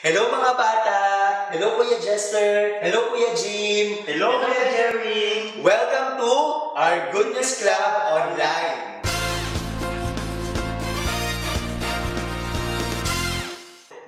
Hello mga bata! Hello Kuya Jester! Hello Kuya Jim! Hello, Kuya Jerry! Welcome to our Goodness Club Online!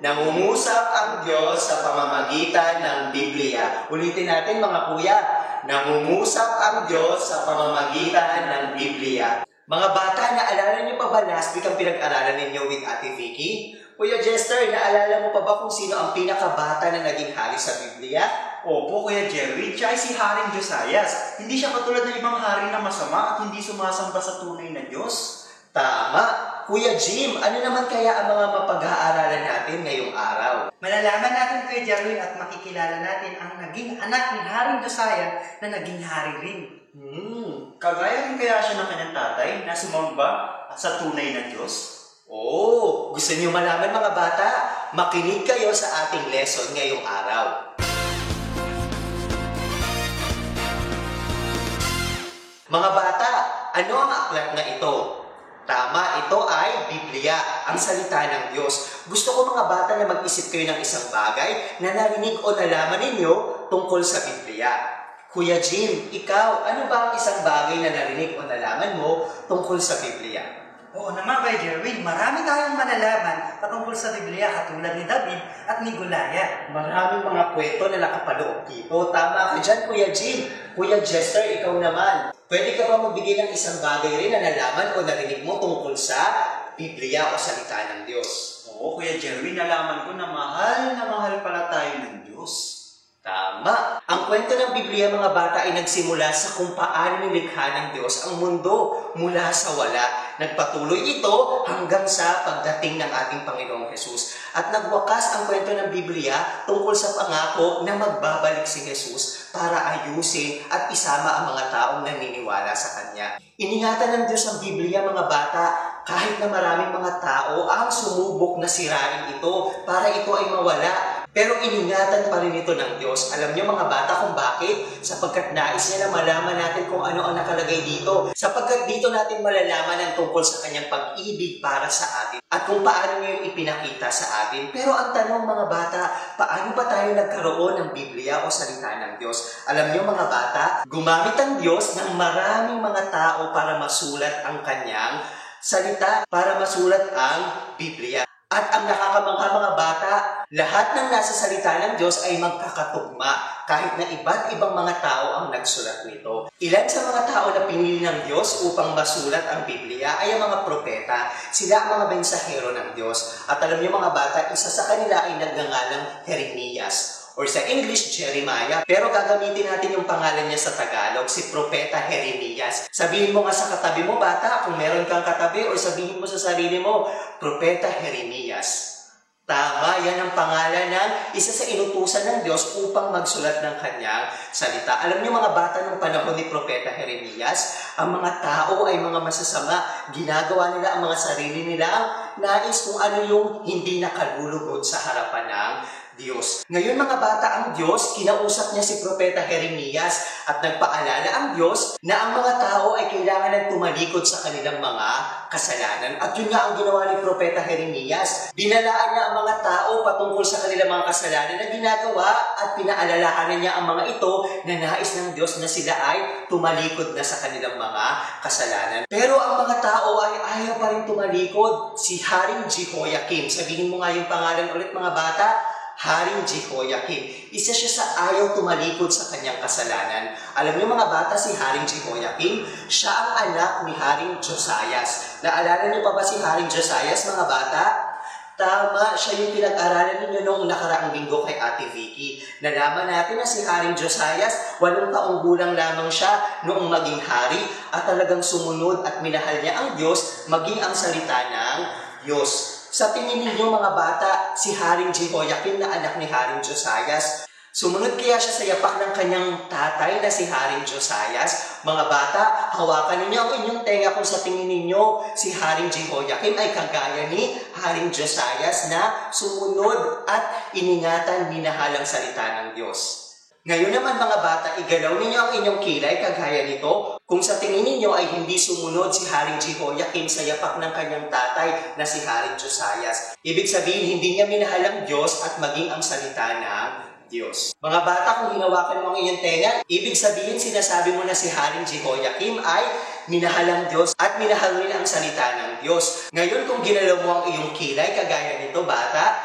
Nangungusap ang Diyos sa pamamagitan ng Biblia. Ulitin natin mga kuya. Nangungusap ang Diyos sa pamamagitan ng Biblia. Mga bata, naalala niyo pa ba last week ang pinag-aralan ninyo with Ate Vicky? Kuya Jester, naalala mo pa ba kung sino ang pinakabata na naging hari sa Biblia? Opo, Kuya Jerry, siya ay si Haring Josias. Hindi siya katulad ng ibang hari na masama at hindi sumasamba sa tunay na Diyos. Tama! Kuya Jim, ano naman kaya ang mga mapag-aaralan natin ngayong araw? Malalaman natin kay Jerwin at makikilala natin ang naging anak ni Haring Josiah na naging hari rin. Kagaya rin kaya siya ng kanyang tatay na sumamba sa tunay na Diyos? Oh, gusto niyo malaman mga bata? Makinig kayo sa ating lesson ngayong araw. Mga bata, ano ang aklat na ito? Tama, ito ay Biblia, ang salita ng Diyos. Gusto ko mga bata na mag-isip kayo ng isang bagay na narinig o nalaman ninyo tungkol sa Biblia. Kuya Jim, ikaw, ano ba ang isang bagay na narinig o nalaman mo tungkol sa Biblia? Oo naman kay Jerwin, marami tayong malalaman patungkol sa Biblia katulad ni David at ni Goliath. Maraming mga kwento na nakapaloob dito. Tama ka dyan, Kuya Jim. Kuya Jester, ikaw naman. Pwede ka ba magbigay ng isang bagay rin na nalaman o narinig mo tungkol sa Biblia o salita ng Diyos? Oo, Kuya Jerry, nalaman ko na mahal pala tayo ng Diyos. Tama. Ang kwento ng Biblia, mga bata, ay nagsimula sa kung paano nilikha ng Diyos ang mundo mula sa wala. Nagpatuloy ito hanggang sa pagdating ng ating Panginoong Jesus. At nagwakas ang kwento ng Biblia tungkol sa pangako na magbabalik si Jesus para ayusin at isama ang mga taong naniniwala sa Kanya. Iningatan ng Diyos ang Biblia, mga bata, kahit na maraming mga tao ang sumubok na sirain ito para ito ay mawala. Pero iningatan pa rin ito ng Diyos. Alam niyo mga bata kung bakit? Sapagkat nais niya na malaman natin kung ano ang nakalagay dito. Sapagkat dito natin malalaman ang tungkol sa Kanyang pag-ibig para sa atin at kung paano niya yung ipinakita sa atin. Pero ang tanong mga bata, paano ba tayo nagkaroon ng Biblia o salita ng Diyos? Alam niyo mga bata, gumamit ang Diyos ng maraming mga tao para masulat ang Kanyang salita, para masulat ang Biblia. At ang nakakamangha mga bata, lahat ng nasa salita ng Diyos ay magkakatugma kahit na iba't ibang mga tao ang nagsulat nito. Ilan sa mga tao na pinili ng Diyos upang masulat ang Biblia ay ang mga propeta. Sila ang mga mensahero ng Diyos. At alam niyo mga bata, isa sa kanila ay nagngangalang Jeremias. Or sa English, Jeremiah. Pero gagamitin natin yung pangalan niya sa Tagalog, si Propeta Jeremias. Sabihin mo nga sa katabi mo, bata, kung meron kang katabi, o sabihin mo sa sarili mo, Propeta Jeremias. Tama, yan ang pangalan ng isa sa inutusan ng Diyos upang magsulat ng Kanyang salita. Alam niyo mga bata, nung panahon ni Propeta Jeremias, ang mga tao ay mga masasama. Ginagawa nila ang mga sarili nila, nais kung ano yung hindi nakalulugod sa harapan ng Diyos. Ngayon mga bata, ang Diyos, kinausap niya si Propeta Jeremias at nagpaalala ang Diyos na ang mga tao ay kailangan ng tumalikod sa kanilang mga kasalanan. At yun nga ang ginawa ni Propeta Jeremias. Binalaan niya ang mga tao patungkol sa kanilang mga kasalanan na ginagawa at pinaalalahanan niya ang mga ito na nais ng Diyos na sila ay tumalikod na sa kanilang mga kasalanan. Pero ang mga tao ay ayaw pa rin tumalikod. Si Haring Jehoiakim, sabihin mo nga yung pangalan ulit mga bata, Haring Jehoiakim. Isa siya sa ayaw tumalikod sa kanyang kasalanan. Alam niyo mga bata, si Haring Jehoiakim, siya ang anak ni Haring Josias. Naalala niyo pa ba si Haring Josias mga bata? Tama, siya yung pinag-aralan ninyo noong nakaraang linggo kay Ate Vicky. Nalaman natin na si Haring Josias, 8 taong gulang lamang siya noong maging hari at talagang sumunod at minahal niya ang Diyos, maging ang salita ng Diyos. Sa tingin ninyo mga bata, si Haring Jehoiakim na anak ni Haring Josias, sumunod kaya siya sa yapak ng kanyang tatay na si Haring Josias? Mga bata, hawakan ninyo ang inyong tenga kung sa tingin ninyo si Haring Jehoiakim ay kagaya ni Haring Josias na sumunod at iningatan minahalang salita ng Diyos. Ngayon naman mga bata, igalaw ninyo ang inyong kilay kagaya nito Kung sa tingin ninyo ay hindi sumunod si Haring Jehoiakim sa yapak ng kanyang tatay na si Haring Josias, ibig sabihin hindi niya minahal ang Diyos at maging ang salita ng Diyos. Mga bata, kung hinawakan mo ang iyong tenga, ibig sabihin sinasabi mo na si Haring Jehoiakim ay minahal ang Diyos at minahal rin ang salita ng Diyos. Ngayon, kung ginalaw mo ang iyong kilay, kagaya nito, bata,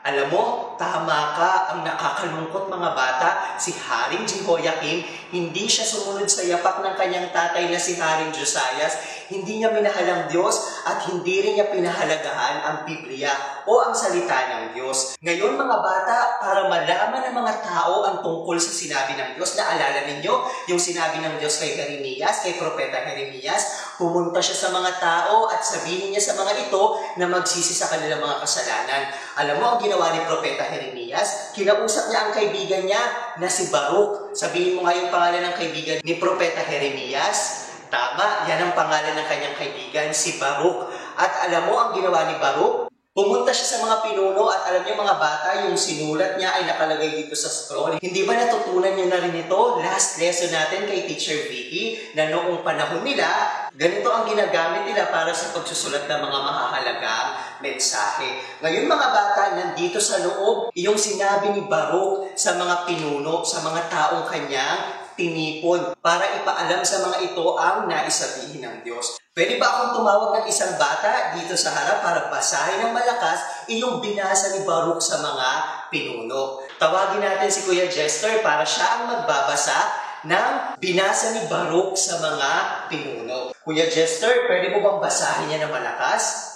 alam mo, tama ka, ang nakakalungkot mga bata, si Haring Jehoiakim, hindi siya sumunod sa yapak ng kanyang tatay na si Haring Josias, hindi niya minahal ang Diyos at hindi rin niya pinahalagahan ang Biblia o ang salita ng Diyos. Ngayon mga bata, para malaman ng mga tao ang tungkol sa sinabi ng Diyos, naalala ninyo yung sinabi ng Diyos kay Jeremias, kay Propeta Jeremias, pumunta siya sa mga tao at sabihin niya sa mga ito na magsisi sa kanilang mga kasalanan. Alam mo ang ginawa ni Propeta Jeremias? Kinausap niya ang kaibigan niya na si Baruch. Sabihin mo nga yung pangalan ng kaibigan ni Propeta Jeremias. Tama, yan ang pangalan ng kanyang kaibigan, si Baruch. At alam mo ang ginawa ni Baruch? Pumunta siya sa mga pinuno at alam niyo mga bata, yung sinulat niya ay nakalagay dito sa scroll. Hindi ba natutunan niyo na rin ito? Last lesson natin kay Teacher Vicky na noong panahon nila, ganito ang ginagamit nila para sa pagsusulat ng mga mahahalagang mensahe. Ngayon mga bata, nandito sa loob, yung sinabi ni Baruch sa mga pinuno, sa mga taong kanyang tinipon para ipaalam sa mga ito ang naisabihin ng Diyos. Pwede ba akong tumawag ng isang bata dito sa harap para basahin ng malakas iyong binasa ni Baruch sa mga pinuno? Tawagin natin si Kuya Jester para siya ang magbabasa ng binasa ni Baruch sa mga pinuno. Kuya Jester, pwede mo bang basahin niya ng malakas?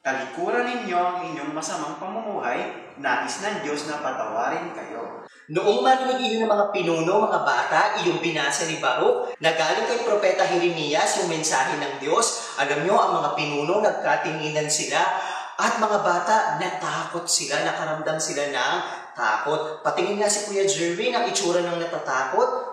Talikuran ninyo ang inyong masamang pamumuhay, nais ng Diyos na patawarin kayo. Noong marinig iyon ng mga pinuno, mga bata, iyong binasa ni Baruch, na galing kay Propeta Jeremias, yung mensahe ng Diyos, alam nyo, ang mga pinuno, nagkatinginan sila, at mga bata, natakot sila, nakaramdam sila ng takot. Patingin nga si Kuya Jervin, ang itsura ng natatakot.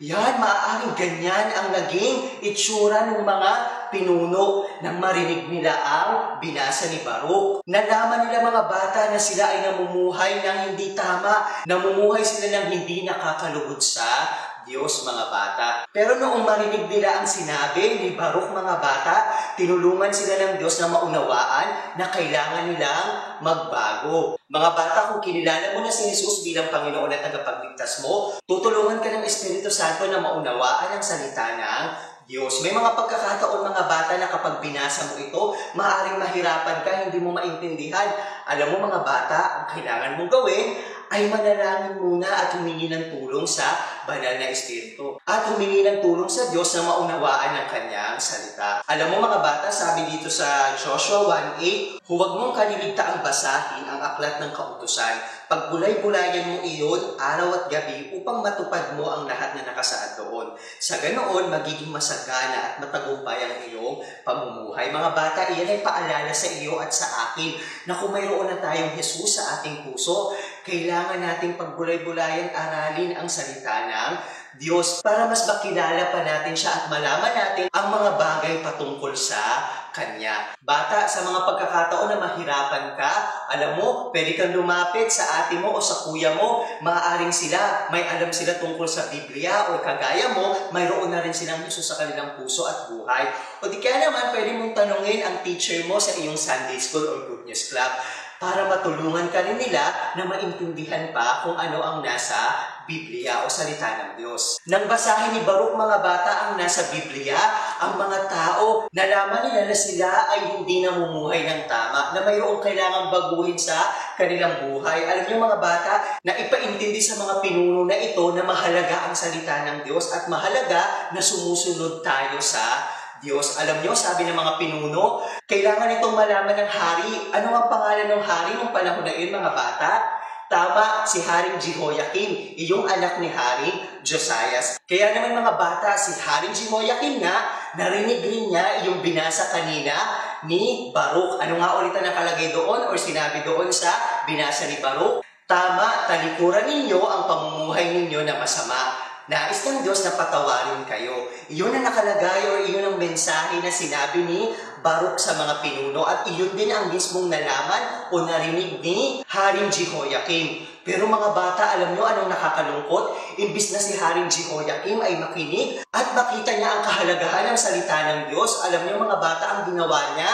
Yan, maaaring ganyan ang naging itsura ng mga pinuno nang marinig nila ang binasa ni Baruch. Nalaman nila mga bata na sila ay namumuhay ng hindi tama, namumuhay sila ng hindi nakakalugod sa Diyos mga bata. Pero noong marinig nila ang sinabi ni Baruch mga bata, tinulungan sila ng Diyos na maunawaan na kailangan nilang magbago. Mga bata, kung kinilala mo na si Jesus bilang Panginoon at tagapagligtas mo, tutulungan ka ng Espiritu Santo na maunawaan ang salita ng Diyos. May mga pagkakataon mga bata na kapag binasa mo ito, maaaring mahirapan ka, hindi mo maintindihan. Alam mo mga bata, ang kailangan mong gawin ay manalangin muna at humingi ng tulong sa banal na Espiritu. At humingi ng tulong sa Diyos na maunawaan ang kanyang salita. Alam mo mga bata, sabi dito sa Joshua 1:8, huwag mong kaliligtaang basahin ang aklat ng kautusan. Pagbulay-bulayan mo iyon araw at gabi upang matupad mo ang lahat na nakasaad doon. Sa ganoon, magiging masagana at matagumpay ang iyong pamumuhay. Mga bata, iyan ay paalala sa iyo at sa akin na kung mayroon na tayong Jesus sa ating puso, kailangan nating pagbulay-bulayan aralin ang salita ng Diyos para mas makilala pa natin siya at malaman natin ang mga bagay patungkol sa Kanya. Bata, sa mga pagkakataon na mahirapan ka, alam mo, pwede kang lumapit sa ate mo o sa kuya mo, maaaring sila, may alam sila tungkol sa Biblia o kagaya mo, mayroon na rin silang Jesus sa kanilang puso at buhay. O di kaya naman, pwede mong tanungin ang teacher mo sa iyong Sunday School or Good News Club para matulungan ka rin nila na maintindihan pa kung ano ang nasa Biblia o salita ng Diyos. Nang basahin ni Baruch mga bata ang nasa Biblia, ang mga tao, nalaman nila na sila ay hindi namumuhay ng tama, na mayroong kailangang baguhin sa kanilang buhay. Alam niyo mga bata, na ipaintindi sa mga pinuno na ito na mahalaga ang salita ng Diyos at mahalaga na sumusunod tayo sa Diyos. Alam niyo, sabi ng mga pinuno, kailangan itong malaman ng hari. Ano ang pangalan ng hari nung panahon na yun mga bata? Tama, si Haring Jehoiakim, iyong anak ni Haring Josias. Kaya naman mga bata, si Haring Jehoiakim nga, narinig rin niya iyong binasa kanina ni Baruch. Ano nga ulit ang nakalagay doon or sinabi doon sa binasa ni Baruch? Tama, talikuran ninyo ang pamumuhay ninyo na masama. Nais ng Diyos na patawarin kayo. Iyon ang nakalagay o iyon ang mensahe na sinabi ni Baruch sa mga pinuno at iyon din ang mismong nalaman o narinig ni Haring Jehoiakim. Pero mga bata, alam nyo anong nakakalungkot? Imbis na si Haring Jehoiakim ay makinig at makita niya ang kahalagahan ng salita ng Diyos, alam nyo mga bata, ang ginawa niya,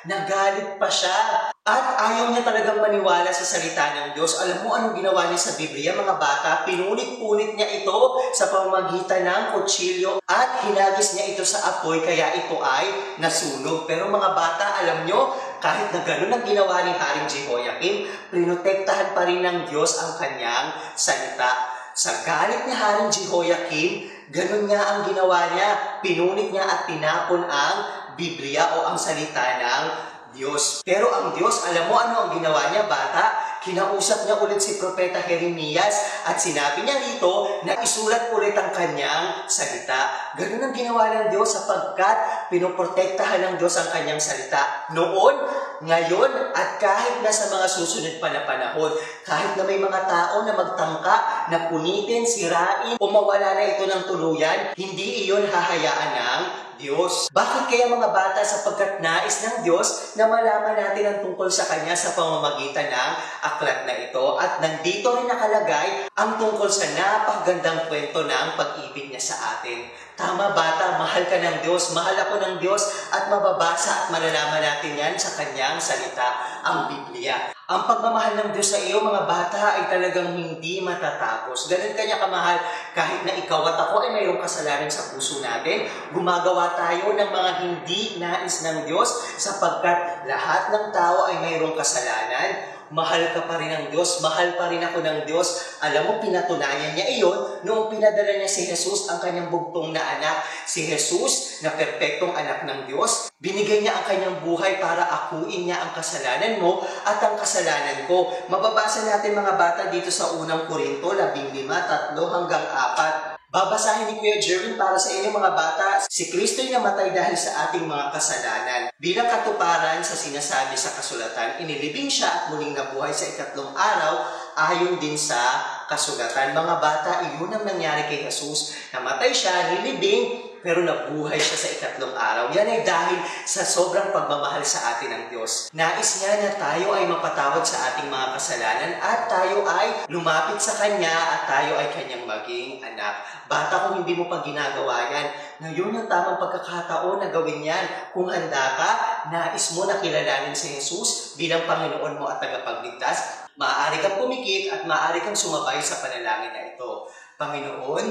nagalit pa siya. At ayaw niya talagang maniwala sa salita ng Diyos. Alam mo anong ginawa niya sa Biblia, mga bata? Pinulit-pulit niya ito sa pamamagitan ng kutsilyo at hinagis niya ito sa apoy kaya ito ay nasunog. Pero mga bata, alam nyo, kahit na gano'n ang ginawa ni Haring Jehoiakim, prinotektahan pa rin ng Diyos ang kanyang salita. Sa galit ni Haring Jehoiakim, gano'n nga ang ginawa niya. Pinunit niya at tinapon ang Biblia o ang salita ng Diyos. Pero ang Diyos, alam mo ano ang ginawa niya, bata? Kinausap niya ulit si Propeta Jeremias at sinabi niya rito na isulat ulit ang kanyang salita. Ganun ang ginawa ng Diyos sapagkat pinoprotektahan ng Diyos ang kanyang salita. Noon, ngayon, at kahit na sa mga susunod pa na panahon, kahit na may mga tao na magtangka, na punitin, sirain, o mawala na ito ng tuluyan, hindi iyon hahayaan ng Diyos. Bakit kaya mga bata? Sapagkat nais ng Diyos na malaman natin ang tungkol sa Kanya sa pamamagitan ng aklat na ito. At nandito rin nakalagay ang tungkol sa napakagandang kwento ng pag-ibig niya sa atin. Tama bata, mahal ka ng Diyos, mahal ako ng Diyos at mababasa at malalaman natin yan sa Kanyang salita, ang Biblia. Ang pagmamahal ng Diyos sa iyo, mga bata, ay talagang hindi matatapos. Ganun kanya kamahal, kahit na ikaw at ako ay mayroong kasalanan sa puso natin, gumagawa tayo ng mga hindi nais ng Diyos sapagkat lahat ng tao ay mayroong kasalanan. Mahal ka pa rin ng Diyos, mahal pa rin ako ng Diyos. Alam mo, pinatunayan niya iyon noong pinadala niya si Jesus, ang kanyang bugtong na anak. Si Jesus, na perpektong anak ng Diyos, binigay niya ang kanyang buhay para akuin niya ang kasalanan mo at ang kasalanan ko. Mababasa natin mga bata dito sa unang Korinto, 15:3-4. Babasahin ni Kuya Jerwin para sa inyo mga bata. Si Kristo'y namatay dahil sa ating mga kasalanan. Bilang katuparan sa sinasabi sa kasulatan, inilibing siya at muling nabuhay sa ikatlong araw ayon din sa kasulatan. Mga bata, iyon ang nangyari kay Jesus. Namatay siya, nilibing, pero nabuhay siya sa ikatlong araw. Yan ay dahil sa sobrang pagmamahal sa atin ng Diyos. Nais niya na tayo ay mapatawad sa ating mga kasalanan at tayo ay lumapit sa Kanya at tayo ay Kanyang maging anak. Bata, kung hindi mo pa ginagawa yan, ngayon ang tamang pagkakataon na gawin yan. Kung handa ka, nais mo na kilalanin si Jesus bilang Panginoon mo at tagapagligtas, maaari kang pumikit at maaari kang sumabay sa panalangin na ito. Panginoon,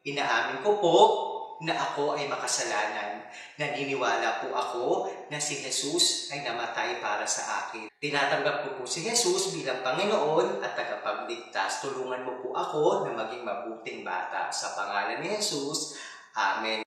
inaamin ko po na ako ay makasalanan. Naniniwala po ako na si Jesus ay namatay para sa akin. Tinatanggap ko po si Jesus bilang Panginoon at tagapagligtas. Tulungan mo po ako na maging mabuting bata. Sa pangalan ni Jesus, Amen.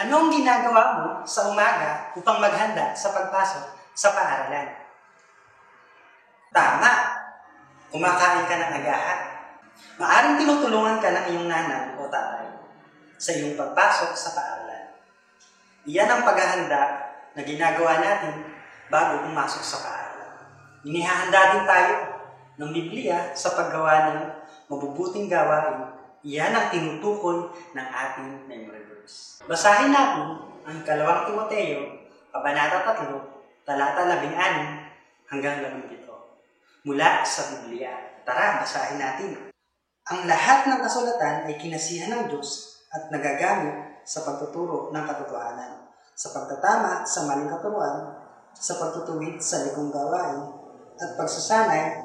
Ano ang ginagawa mo sa umaga upang maghanda sa pagpasok sa paaralan? Tama! Kumakain ka ng agahan. Maaring tinutulungan ka ng iyong nanay o tatay sa iyong pagpasok sa paaralan. Iyan ang paghahanda na ginagawa natin bago pumasok sa paaralan. Inihahanda din tayo ng Biblia sa paggawa ng mabubuting gawain Iyan ang tinutukoy ng ating memory verse. Basahin natin ang 2 Timoteo, Kabanata 3, talata 16 hanggang 17. Mula sa Biblia. Tara, basahin natin. Ang lahat ng kasulatan ay kinasihan ng Diyos at nagagamit sa pagtuturo ng katotohanan, sa pagtatama sa maling katuruan, sa pagtutuwid sa likong gawain, at pagsasanay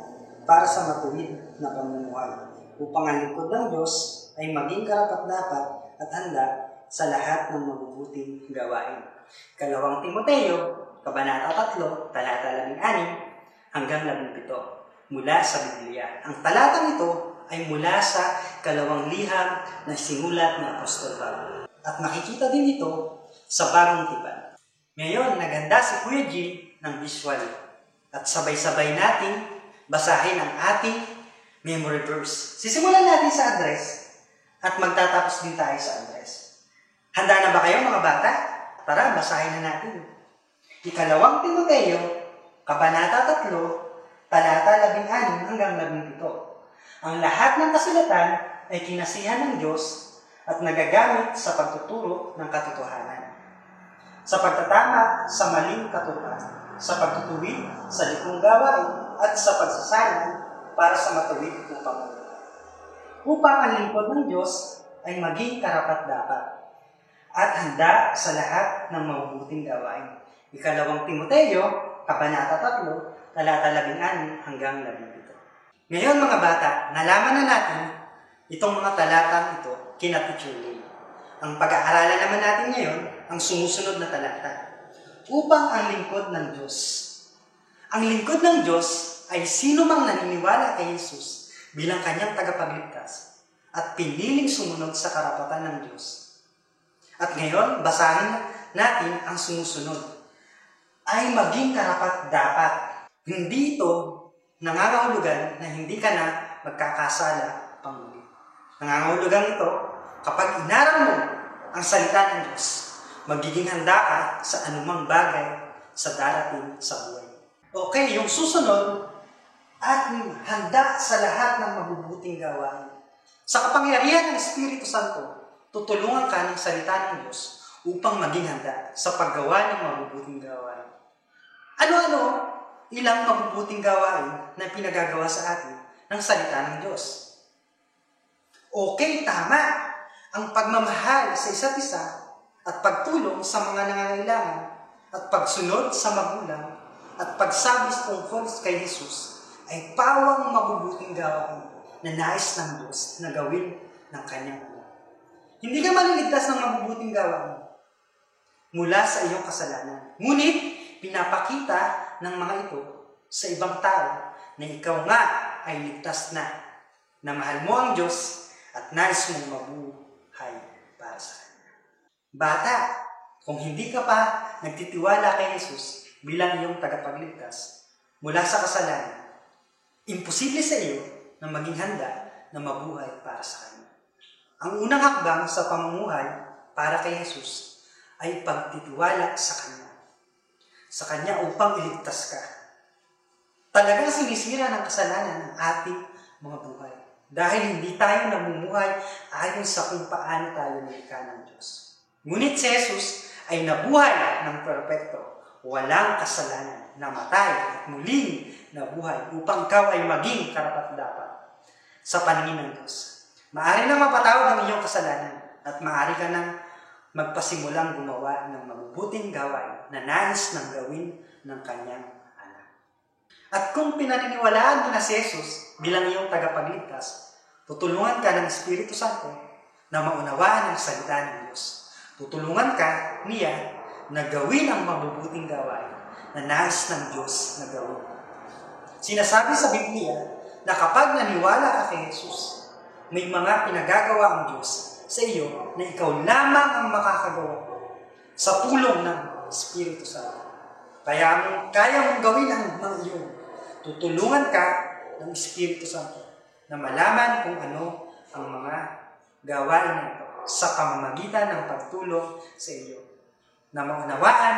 para sa matuwid na pamumuhay, upang ang lingkod ng Diyos ay maging karapat-dapat at handa sa lahat ng mabubuting gawain. 2 Timoteo, Kabanata 3, talata 16 hanggang 17, mula sa Biblia. Ang talatang ito ay mula sa 2 liham na sinulat ng Apostol Pablo. At makikita din ito sa Bagong Tipan. Ngayon, naganda si Kuya G ng visual. At sabay-sabay natin basahin ang ating memory verse. Sisimulan natin sa address at magtatapos din tayo sa address. Handa na ba kayo mga bata? Tara, basahin na natin. 2 Timoteo, Kabanata 3, talata 16 hanggang 17. Ang lahat ng kasulatan ay kinasihan ng Diyos at nagagamit sa pagtuturo ng katotohanan, sa pagtatama sa maling katuruan, sa pagtutuwid sa likong gawain, at sa pagsasanay para sa matuwid na pamumuhay, upang ang lingkod ng Diyos ay maging karapat-dapat at handa sa lahat ng mabubuting gawain. 2 Timoteo, Kabanata 3, talata 16 hanggang 17. Ngayon mga bata, nalaman na natin itong mga talatang ito kina Teacher Lee. Ang pag-aaralan naman natin ngayon ang sumusunod na talata. Upang ang lingkod ng Diyos. Ang lingkod ng Diyos ay sino mang naniniwala kay Jesus bilang kanyang tagapagligtas at piniling sumunod sa karapatan ng Diyos. At ngayon, basahin natin ang sumusunod. Ay maging karapat-dapat. Hindi ito nangangahulugan na hindi ka na magkakasala panguli. Nangangahulugan ito kapag inaral mo ang salita ng Diyos, magiging handa ka sa anumang bagay sa darating sa buhay. Okay, yung susunod, at handa sa lahat ng mabubuting gawain. Sa kapangyarihan ng Espiritu Santo, tutulungan ka ng salita ng Diyos upang maging handa sa paggawa ng mabubuting gawain. Ano-ano ilang mabubuting gawain na pinagagawa sa atin ng salita ng Diyos? Okay, tama. Ang pagmamahal sa isa't isa at pagtulong sa mga nangangailangan at pagsunod sa magulang at pagsabis tungkol kay Jesus ay pawang mabubuting gawain na nais ng Diyos na gawin ng kanyang anak. Hindi ka maliligtas ng mabubuting gawain mula sa iyong kasalanan. Ngunit, pinapakita ng mga ito sa ibang tao na ikaw nga ay ligtas na mahal mo ang Diyos at nais mong mabuhay para sa Kanya. Bata, kung hindi ka pa nagtitiwala kay Jesus bilang iyong tagapagligtas mula sa kasalanan, imposible sa iyo na maging handa na mabuhay para sa Kanya. Ang unang hakbang sa pamumuhay para kay Jesus ay pagtitiwala sa Kanya. Sa Kanya upang iligtas ka. Talagang sinisira ng kasalanan ng ating mga buhay. Dahil hindi tayo namumuhay ayon sa kung paano tayo nilikha ng Diyos. Ngunit si Jesus ay nabuhay ng perpekto, walang kasalanan, namatay at muling nabuhay upang ikaw ay maging karapat-dapat sa paningin ng Diyos. Maaari nang mapatawad ang iyong kasalanan at maaari ka nang magpasimulang gumawa ng mabubuting gawain na nais ng gawin ng kanyang anak. At kung pinaniniwalaan mo na si Jesus bilang iyong tagapagligtas, tutulungan ka ng Espiritu Santo na maunawaan ang salita ng Diyos. Tutulungan ka niya na gawin ang mabubuting gawain na nais ng Diyos na gawin. Sinasabi sa Biblia na kapag naniwala ka kay Jesus, may mga pinagagawa ang Diyos sa iyo na ikaw lamang ang makakagawa sa tulong ng Espiritu Santo. Kaya mong gawin ang mga iyon. Tutulungan ka ng Espiritu Santo na malaman kung ano ang mga gawain na ito sa pamamagitan ng pagtulong sa iyo na maunawaan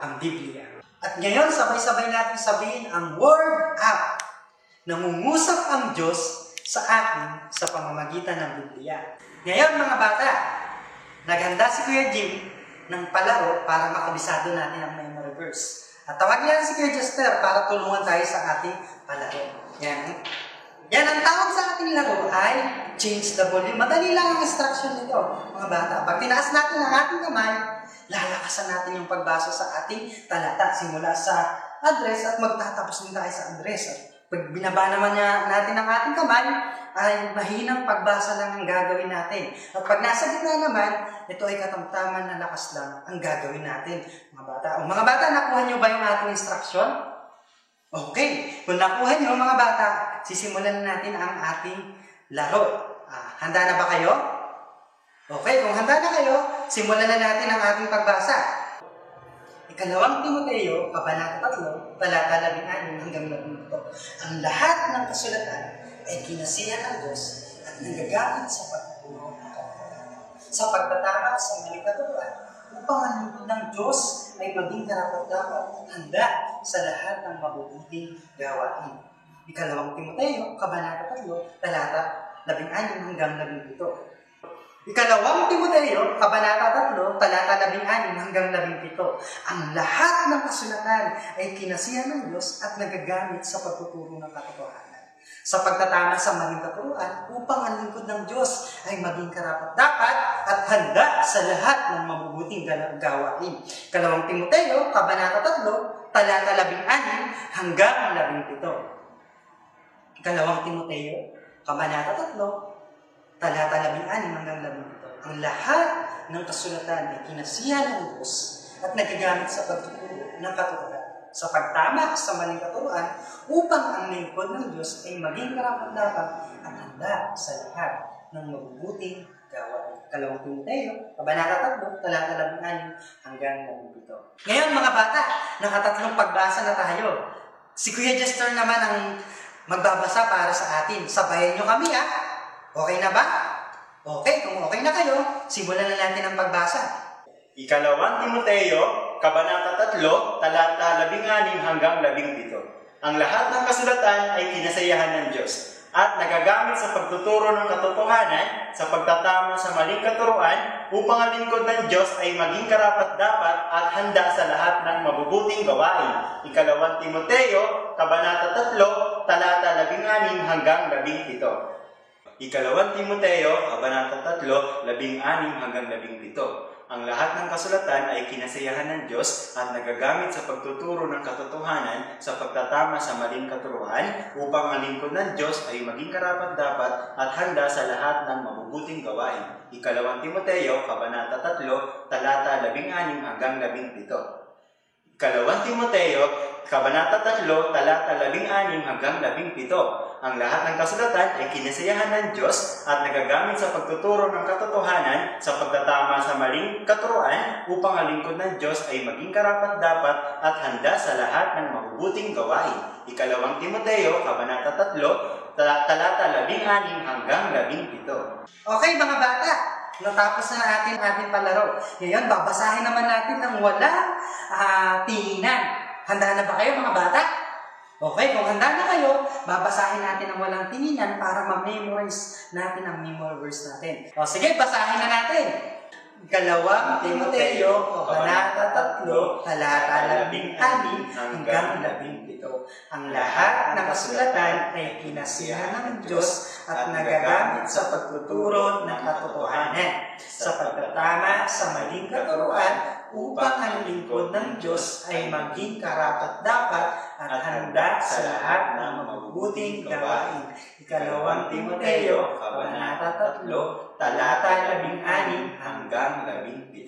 ang Biblia. At ngayon, sabay-sabay natin sabihin ang word up. Nangungusap ang Diyos sa akin sa pamamagitan ng Biblia. Ngayon mga bata, naghanda si Kuya Jim ng palaro para makabisado natin ang memory verse. At tawag niya si Kuya Jester para tulungan tayo sa ating palaro. Yan ang tawag sa ating laro ay change the volume. Madali lang ang instruction nito, mga bata. Pag tinaas natin ang ating kamay, lalakasan natin yung pagbasa sa ating talata. Simula sa address at magtatapos din tayo sa address. At pag binaba naman natin ang ating kamay, ay mahinang pagbasa lang ang gagawin natin. At pag nasa gitna naman, ito ay katamtaman na lakas lang ang gagawin natin, mga bata. O mga bata, nakuha nyo ba yung ating instruction? Okay, kung nakuha nyo mga bata, sisimulan natin ang ating laro. Handa na ba kayo? Okay, kung handa na kayo, simulan na natin ang ating pagbasa. Ikalawang Timoteo, Kabanata 3, Talata 16 hanggang 17. Ang lahat ng kasulatan ay kinasihan ng Diyos at nagagamit sa pagtuturo ng kapatawaran, sa pagtatama sa maling katuruan, upang ang lingkod ng Diyos ay maging karapat-dapat at handa sa lahat ng mabubuting gawain. Ikalawang Timoteo, Kabanata 3, Talata 16 hanggang 17. Ikalawang Timoteo, Kabanata 3, Talata 16 hanggang 17. Ang lahat ng kasulatan ay kinasihan ng Diyos at nagagamit sa pagtuturo ng katotohanan, sa pagtatama sa maling katuruan, upang ang lingkod ng Diyos ay maging karapat-dapat at handa sa lahat ng mabubuting gawain. Ikalawang Timoteo, Kabanata 3, Talata 16 hanggang 17. Ikalawang Timoteo, Kabanata 3, Talata 16 hanggang 17. Ang lahat ng kasulatan ay kinasihan ng Diyos at nagagamit sa pagtuturo ng katotohanan, sa pagtama sa maling katuruan, upang ang lingkod ng Diyos ay maging karapat-dapat at handa sa lahat ng mabubuting gawain. Ikalawang Timoteo, Kabanata 3, Talata 16 hanggang 17. Ngayon mga bata, nakatatlong pagbasa na tayo. Si Kuya Jester naman ang magbabasa para sa atin. Sabayan nyo kami Okay na ba? Okay, kung okay na kayo, simulan na natin ang pagbasa. Ikalawang Timoteo, Kabanata 3, Talata 16 hanggang 17. Ang lahat ng kasulatan ay kinasayahan ng Diyos at nagagamit sa pagtuturo ng katotohanan, sa pagtatama sa maling katuruan, upang ang lingkod ng Diyos ay maging karapat-dapat at handa sa lahat ng mabubuting gawain. Ikalawang Timoteo, Kabanata 3, Talata 16 hanggang 17. Ikalawang Timoteo, Kabanata 3, 16 hanggang 17. Ang lahat ng kasulatan ay kinasayahan ng Diyos at nagagamit sa pagtuturo ng katotohanan, sa pagtatama sa maling katuruan, upang ang lingkod ng Diyos ay maging karapat-dapat at handa sa lahat ng mabubuting gawain. Ikalawang Timoteo, Kabanata 3, Talata 16 hanggang 17. Ikalawang Timoteo, Kabanata 3, Talata 16 hanggang 17. Ang lahat ng kasulatan ay kinasayahan ng Diyos at nagagamit sa pagtuturo ng katotohanan, sa pagtatama sa maling katuruan, upang ang lingkod ng Diyos ay maging karapat-dapat at handa sa lahat ng mabubuting gawain. Ikalawang Timoteo, Kabanata 3, Talata 16 hanggang 17. Okay mga bata, natapos na natin ating palaro. Ngayon, babasahin naman natin ng walang tinginan. Handa na ba kayo mga bata? Okay, kung handa na kayo, babasahin natin ang walang tinginan para ma-memorize natin ang memory verse natin. O sige, basahin na natin. Ikalawang Timoteo, Kabanata 3, Talata 16 hanggang 17. Ang lahat ng kasulatan ay kinasihan ng Diyos at nagagamit sa pagtuturo ng katotohanan, sa pagtatama sa maling katuruan, upang ang lingkod ng Diyos ay maging karapat-dapat at handa sa lahat ng mabubuting gawain. Ikalawang Timoteo, Kabanata 3, Talata 16 hanggang 17.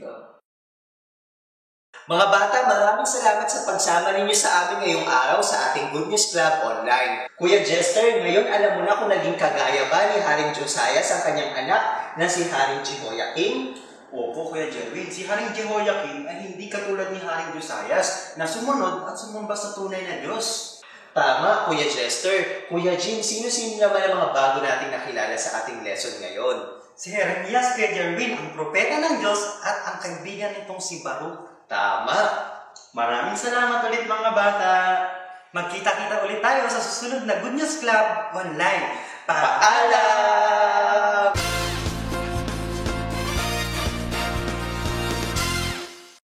Mga bata, maraming salamat sa pagsama ninyo sa amin ngayong araw sa ating Good News Club Online. Kuya Jester, ngayon alam mo na kung naging kagaya ba ni Haring Josias ang kanyang anak na si Haring Jehoiakim? Opo, Kuya Jerwin, si Haring Jehoiakim ay hindi katulad ni Haring Josias na sumunod at sumamba sa tunay na Diyos. Tama, Kuya Jester. Kuya Jim, sino-sino naman ang mga bago nating nakilala sa ating lesson ngayon? Si Jeremias, Kuya Jerwin, ang propeta ng Diyos at ang kaibigan nitong si Baruch. Tama. Maraming salamat ulit mga bata. Magkita-kita ulit tayo sa susunod na Good News Club Online. Paalam!